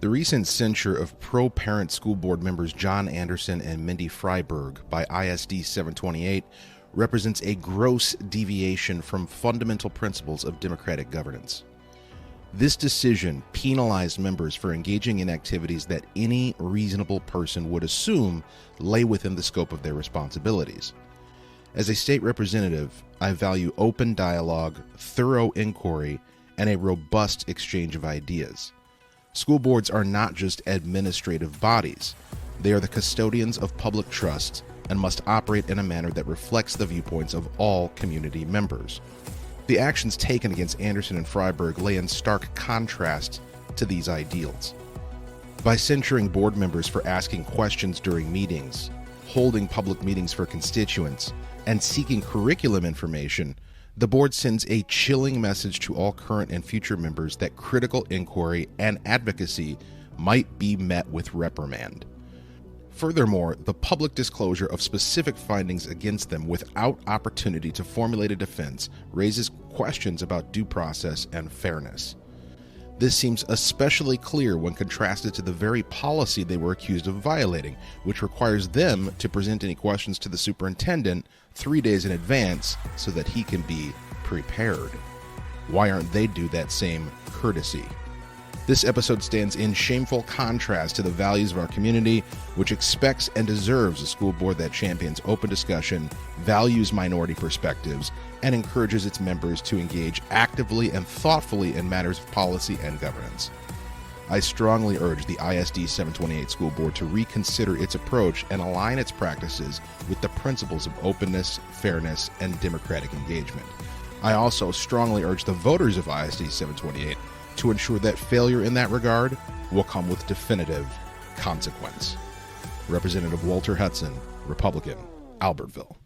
The recent censure of pro-parent school board members John Anderson and Mindy Freiberg by ISD 728 represents a gross deviation from fundamental principles of democratic governance. This decision penalized members for engaging in activities that any reasonable person would assume lay within the scope of their responsibilities. As a state representative, I value open dialogue, thorough inquiry, and a robust exchange of ideas. School boards are not just administrative bodies. They are the custodians of public trust and must operate in a manner that reflects the viewpoints of all community members. The actions taken against Anderson and Freiberg lay in stark contrast to these ideals. By censuring board members for asking questions during meetings, holding public meetings for constituents, and seeking curriculum information, the board sends a chilling message to all current and future members that critical inquiry and advocacy might be met with reprimand. Furthermore, the public disclosure of specific findings against them without opportunity to formulate a defense raises questions about due process and fairness. This seems especially clear when contrasted to the very policy they were accused of violating, which requires them to present any questions to the superintendent 3 days in advance so that he can be prepared. Why aren't they due that same courtesy? This episode stands in shameful contrast to the values of our community, which expects and deserves a school board that champions open discussion, values minority perspectives, and encourages its members to engage actively and thoughtfully in matters of policy and governance. I strongly urge the ISD 728 School Board to reconsider its approach and align its practices with the principles of openness, fairness, and democratic engagement. I also strongly urge the voters of ISD 728 to ensure that failure in that regard will come with definitive consequence. Representative Walter Hudson, Republican, Albertville.